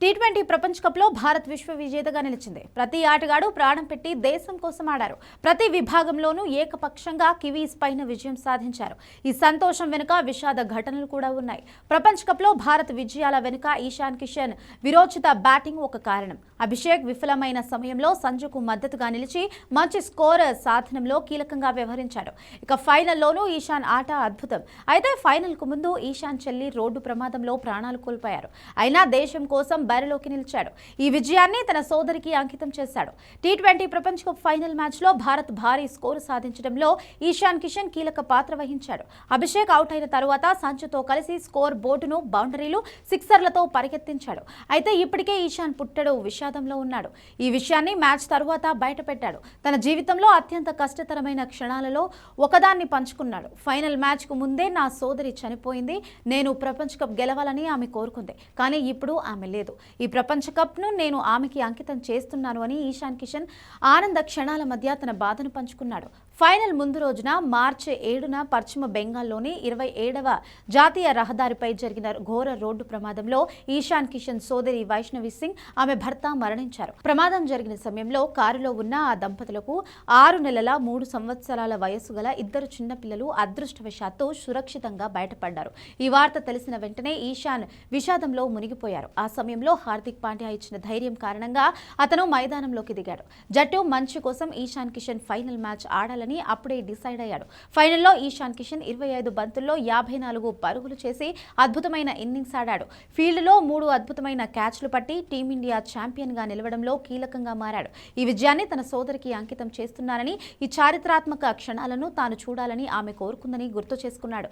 T20 ప్రపంచ కప్లో భారత్ విశ్వ విజేతగా నిలిచింది. ప్రతి ఆటగాడు ప్రాణం పెట్టి దేశం కోసం ఆడారు. ప్రతి విభాగంలోనూ ఏకపక్షంగా కివీస్ పైన విజయం సాధించారు. ఈ సంతోషం వెనుక విషాద ఘటనలు కూడా ఉన్నాయి. ప్రపంచ కప్లో భారత్ విజయాల వెనుక ఇషాన్ కిషన్ విరోచిత బ్యాటింగ్ ఒక కారణం. అభిషేక్ విఫలమైన సమయంలో సంజుకు మద్దతుగా నిలిచి మంచి స్కోర్ సాధనంలో కీలకంగా వ్యవహరించాడు. ఇక ఫైనల్లోనూ ఇషాన్ ఆట అద్భుతం. అయితే ఫైనల్కు ముందు ఇషాన్ చెల్లి రోడ్డు ప్రమాదంలో ప్రాణాలు కోల్పోయారు. అయినా దేశం కోసం బరిలోకి నిలిచాడు. ఈ విజయాన్ని తన సోదరికి అంకితం చేశాడు. టీ20 ప్రపంచ కప్ ఫైనల్ మ్యాచ్లో భారత్ భారీ స్కోరు సాధించడంలో ఇషాన్ కిషన్ కీలక పాత్ర వహించాడు. అభిషేక్ అవుట్ అయిన తరువాత సంచుతో కలిసి స్కోర్ బోర్డును బౌండరీలు సిక్సర్లతో పరిగెత్తించాడు. అయితే ఇప్పటికే ఇషాన్ పుట్టడు విషాదంలో ఉన్నాడు. ఈ విషయాన్ని మ్యాచ్ తరువాత బయటపెట్టాడు. తన జీవితంలో అత్యంత కష్టతరమైన క్షణాలలో ఒకదాన్ని పంచుకున్నాడు. ఫైనల్ మ్యాచ్కు ముందే నా సోదరి చనిపోయింది. నేను ప్రపంచ కప్ గెలవాలని ఆమె కోరుకుంది. కానీ ఇప్పుడు ఆమె లేదు. ఈ ప్రపంచ కప్ను నేను ఆమెకి అంకితం చేస్తున్నాను అని ఇషాన్ కిషన్ ఆనంద క్షణాల మధ్య తన బాధను పంచుకున్నాడు. ఫైనల్ ముందు రోజున మార్చి 7న పశ్చిమ బెంగాల్లోని 27వ జాతీయ రహదారిపై జరిగిన ఘోర రోడ్డు ప్రమాదంలో ఇషాన్ కిషన్ సోదరి వైష్ణవి సింగ్ ఆమె భర్త మరణించారు. ప్రమాదం జరిగిన సమయంలో కారులో ఉన్న ఆ దంపతులకు 6 నెలల 3 సంవత్సరాల వయస్సు గల 2 చిన్నపిల్లలు అదృష్టవశాత్తు సురక్షితంగా బయటపడ్డారు. ఈ వార్త తెలిసిన వెంటనే ఇషాన్ విషాదంలో మునిగిపోయారు. ఆ సమయంలో హార్దిక్ పాండ్యా ఇచ్చిన ధైర్యం కారణంగా అతను మైదానంలోకి దిగాడు. జట్టు మంచి కోసం ఇషాన్ కిషన్ ఫైనల్ మ్యాచ్ ఆడాలని అప్పుడే డిసైడ్ అయ్యాడు. ఫైనల్లో ఇషాన్ కిషన్ 25 బంతుల్లో 54 పరుగులు చేసి అద్భుతమైన ఇన్నింగ్స్ ఆడాడు. ఫీల్డ్లో 3 అద్భుతమైన క్యాచ్లు పట్టి టీమిండియా ఛాంపియన్గా నిలవడంలో కీలకంగా మారాడు. ఈ విజయాన్ని తన సోదరికి అంకితం చేస్తున్నానని, ఈ చారిత్రాత్మక క్షణాలను తాను చూడాలని ఆమె కోరుకుందని గుర్తు చేసుకున్నాడు.